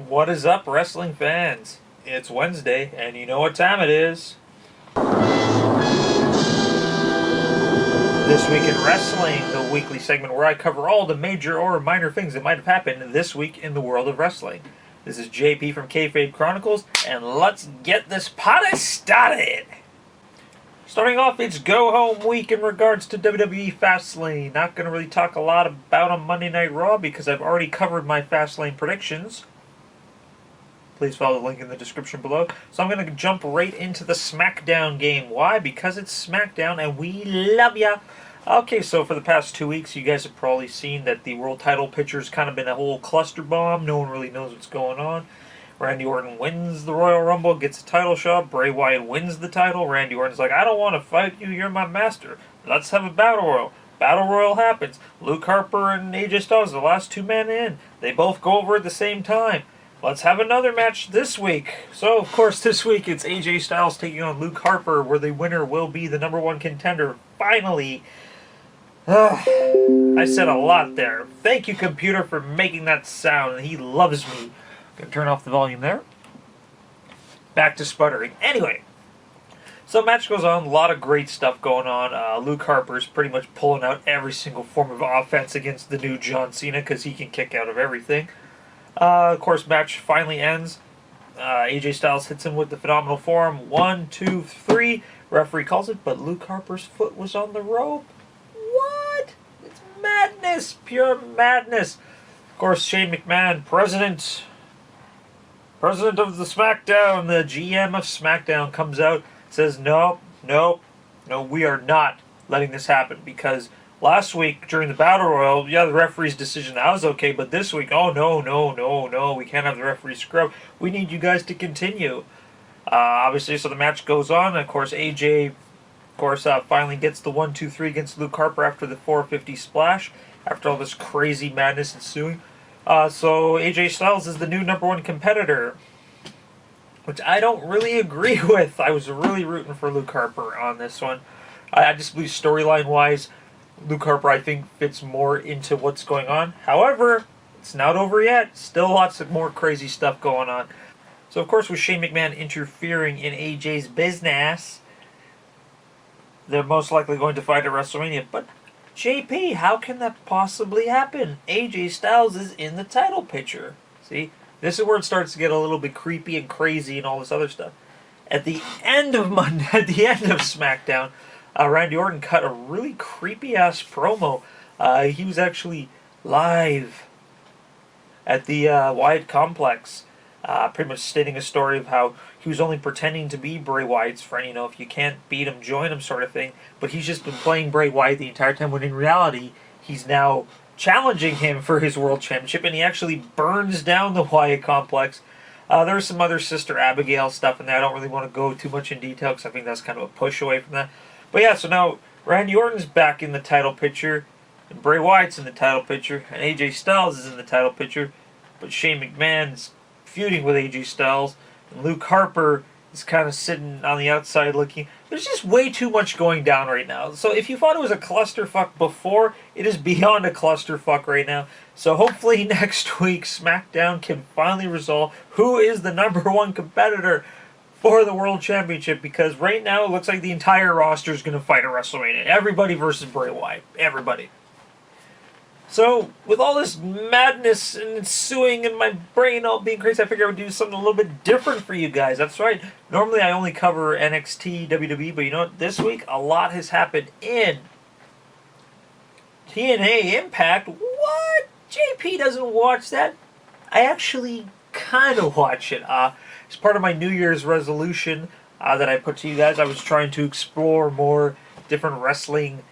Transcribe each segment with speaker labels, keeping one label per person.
Speaker 1: What is up, wrestling fans? It's Wednesday, and you know what time it is. This Week in Wrestling, the weekly segment where I cover all the major or minor things that might have happened this week in the world of wrestling. This is JP from KayFabe Chronicles, and let's get this party started! Starting off, it's go-home week in regards to WWE Fastlane. Not going to really talk a lot about on Monday Night Raw because I've already covered my Fastlane predictions. Please follow the link in the description below. So I'm going to jump right into the Smackdown game. Why? Because it's Smackdown and we love ya! Okay, so for the past 2 weeks, you guys have probably seen that the world title picture's kind of been a whole cluster bomb. No one really knows what's going on. Randy Orton wins the Royal Rumble, gets a title shot. Bray Wyatt wins the title. Randy Orton's like, I don't want to fight you, you're my master. Let's have a battle royal. Battle royal happens. Luke Harper and AJ Styles, the last two men in. They both go over at the same time. Let's have another match this week. So, of course, this week it's AJ Styles taking on Luke Harper, where the winner will be the #1 contender. Finally. I said a lot there. Thank you, computer, for making that sound. He loves me. Gonna turn off the volume there. Back to sputtering. Anyway, so match goes on. A lot of great stuff going on. Luke Harper's pretty much pulling out every single form of offense against the new John Cena because he can kick out of everything. Of course, match finally ends. AJ Styles hits him with the phenomenal forearm. 1, 2, 3. Referee calls it, but Luke Harper's foot was on the rope. What? It's madness. Pure madness. Of course, Shane McMahon, president of the Smackdown, the GM of Smackdown, comes out, says, no, we are not letting this happen, because last week during the Battle Royal, yeah, the referee's decision, that was okay, but this week, oh, no, we can't have the referee scrub. We need you guys to continue. Obviously, so the match goes on, and of course, AJ, finally gets the 1, 2, 3 against Luke Harper after the 450 splash, after all this crazy madness ensuing. So AJ Styles is the new #1 competitor, which I don't really agree with. I was really rooting for Luke Harper on this one. I just believe storyline-wise, Luke Harper, I think, fits more into what's going on. However, it's not over yet. Still lots of more crazy stuff going on. So, of course, with Shane McMahon interfering in AJ's business, they're most likely going to fight at WrestleMania. But JP, how can that possibly happen? AJ Styles is in the title picture. See? This is where it starts to get a little bit creepy and crazy and all this other stuff. At the end of SmackDown, Randy Orton cut a really creepy-ass promo. He was actually live at the Wyatt Complex, pretty much stating a story of how he was only pretending to be Bray Wyatt's friend, you know, if you can't beat him, join him sort of thing. But he's just been playing Bray Wyatt the entire time, when in reality, he's now challenging him for his world championship, and he actually burns down the Wyatt Complex. There's some other Sister Abigail stuff in there. I don't really want to go too much in detail because I think that's kind of a push away from that. But yeah, so now Randy Orton's back in the title picture, and Bray Wyatt's in the title picture, and AJ Styles is in the title picture, but Shane McMahon's feuding with AJ Styles, and Luke Harper is kind of sitting on the outside looking. There's just way too much going down right now. So if you thought it was a clusterfuck before, it is beyond a clusterfuck right now. So hopefully next week SmackDown can finally resolve who is the #1 competitor for the World Championship, because right now it looks like the entire roster is going to fight at WrestleMania. Everybody versus Bray Wyatt. Everybody. So, with all this madness and ensuing in my brain all being crazy, I figured I would do something a little bit different for you guys. That's right. Normally I only cover NXT, WWE, but you know what? This week a lot has happened in TNA Impact. What? JP doesn't watch that? I actually kind of watch it. It's part of my New Year's resolution that I put to you guys. I was trying to explore more different wrestling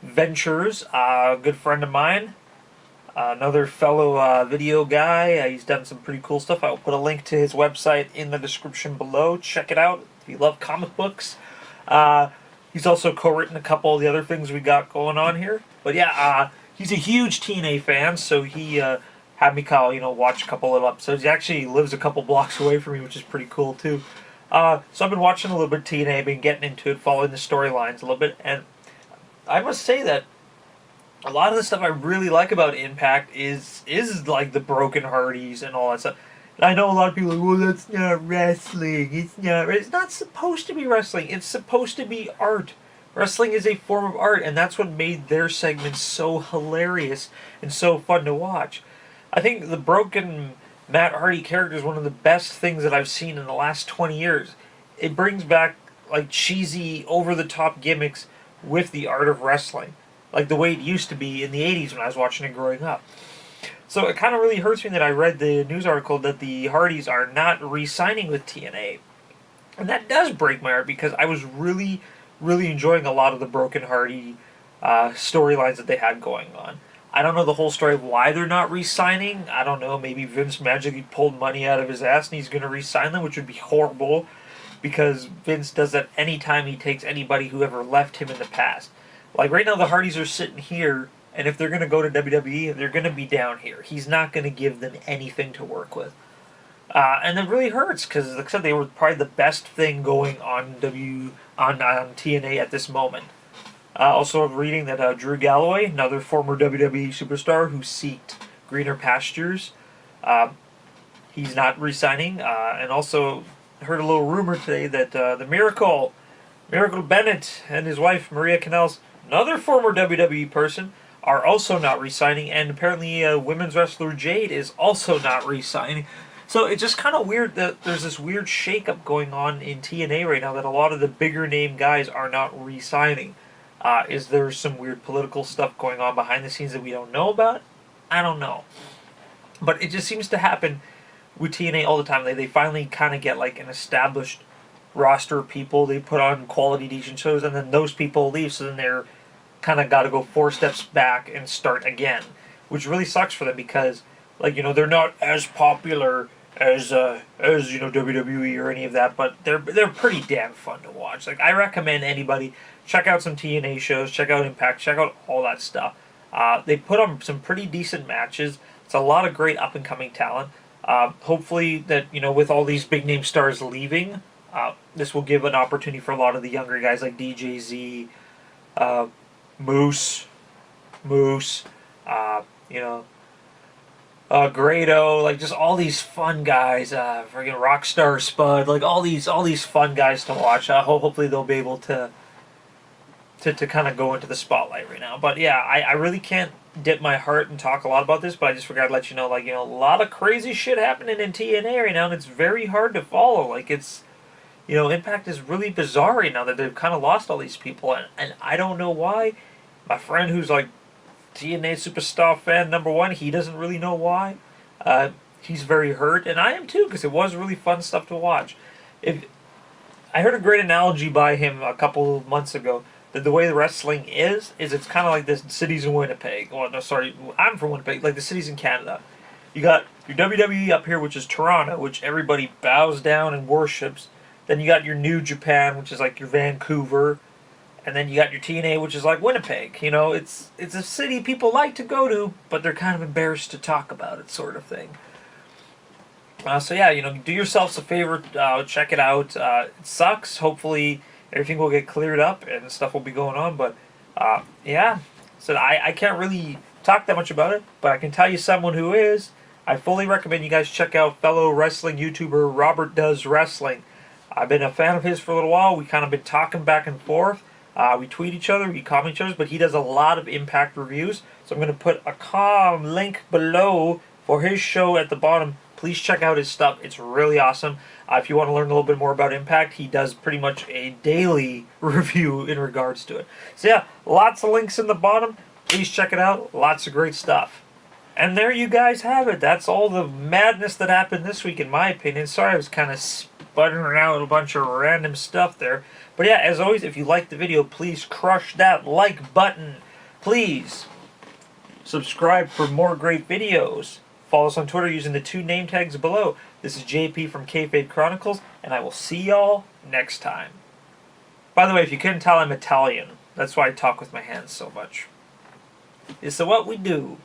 Speaker 1: ventures. A good friend of mine, another fellow video guy, he's done some pretty cool stuff. I will put a link to his website in the description below. Check it out if you love comic books. He's also co-written a couple of the other things we got going on here. But yeah, he's a huge TNA fan, so he had me watch a couple of episodes. He actually lives a couple blocks away from me, which is pretty cool too. So I've been watching a little bit of TNA, been getting into it, following the storylines a little bit, and I must say that a lot of the stuff I really like about Impact is like the Broken Hardys and all that stuff. I know a lot of people are like, well, that's not wrestling. It's not supposed to be wrestling. It's supposed to be art. Wrestling is a form of art, and that's what made their segments so hilarious and so fun to watch. I think the broken Matt Hardy character is one of the best things that I've seen in the last 20 years. It brings back like cheesy, over-the-top gimmicks with the art of wrestling, like the way it used to be in the 80s when I was watching it growing up. So it kind of really hurts me that I read the news article that the Hardys are not re-signing with TNA. And that does break my heart because I was really, really enjoying a lot of the Broken Hardy storylines that they had going on. I don't know the whole story of why they're not re-signing. I don't know, maybe Vince magically pulled money out of his ass and he's going to re-sign them, which would be horrible because Vince does that anytime he takes anybody who ever left him in the past. Like right now the Hardys are sitting here, and if they're going to go to WWE, they're going to be down here. He's not going to give them anything to work with. And it really hurts because, like I said, they were probably the best thing going on TNA at this moment. Also, I'm reading that Drew Galloway, another former WWE superstar who seeked greener pastures, he's not re-signing. And also, heard a little rumor today that the Miracle Bennett and his wife Maria Kanellis, another former WWE person, are also not re-signing, and apparently women's wrestler Jade is also not re-signing. So it's just kind of weird that there's this weird shakeup going on in TNA right now that a lot of the bigger name guys are not re-signing. Is there some weird political stuff going on behind the scenes that we don't know about? I don't know. But it just seems to happen with TNA all the time. They finally kind of get like an established roster of people. They put on quality, decent shows, and then those people leave, so then they're kind of got to go 4 steps back and start again, which really sucks for them because, like, you know, they're not as popular as you know, WWE or any of that, but they're pretty damn fun to watch. Like, I recommend anybody check out some TNA shows, check out Impact, check out all that stuff. They put on some pretty decent matches. It's a lot of great up and coming talent. Hopefully that, you know, with all these big name stars leaving, this will give an opportunity for a lot of the younger guys like DJZ, Moose, you know, Grado, like just all these fun guys, friggin' Rockstar Spud, like all these fun guys to watch. Hopefully they'll be able to kind of go into the spotlight right now. But yeah, I really can't dip my heart and talk a lot about this, but I just figured I'd let you know, like, you know, a lot of crazy shit happening in TNA right now, and it's very hard to follow. Like, it's, you know, Impact is really bizarre right now that they've kind of lost all these people, and I don't know why. My friend who's like TNA superstar fan #1, he doesn't really know why. He's very hurt, and I am too, because it was really fun stuff to watch. I heard a great analogy by him a couple of months ago, that the way the wrestling is it's kind of like the cities in Winnipeg. Well, no, sorry, I'm from Winnipeg, like the cities in Canada. You got your WWE up here, which is Toronto, which everybody bows down and worships. Then you got your New Japan, which is like your Vancouver. And then you got your TNA, which is like Winnipeg. You know, it's a city people like to go to, but they're kind of embarrassed to talk about it, sort of thing. So yeah, you know, do yourselves a favor, check it out. It sucks. Hopefully everything will get cleared up and stuff will be going on. But yeah, so I can't really talk that much about it, but I can tell you someone who is. I fully recommend you guys check out fellow wrestling YouTuber Robert Does Wrestling. I've been a fan of his for a little while. We kind of been talking back and forth. We tweet each other, we comment each other, but he does a lot of Impact reviews. So I'm going to put a link below for his show at the bottom. Please check out his stuff. It's really awesome. If you want to learn a little bit more about Impact, he does pretty much a daily review in regards to it. So yeah, lots of links in the bottom. Please check it out. Lots of great stuff. And there you guys have it. That's all the madness that happened this week, in my opinion. Sorry I was kind of sputtering out a bunch of random stuff there. But yeah, as always, if you liked the video, please crush that like button. Please subscribe for more great videos. Follow us on Twitter using the 2 name tags below. This is JP from KayFabe Chronicles, and I will see y'all next time. By the way, if you couldn't tell, I'm Italian. That's why I talk with my hands so much. It's what we do.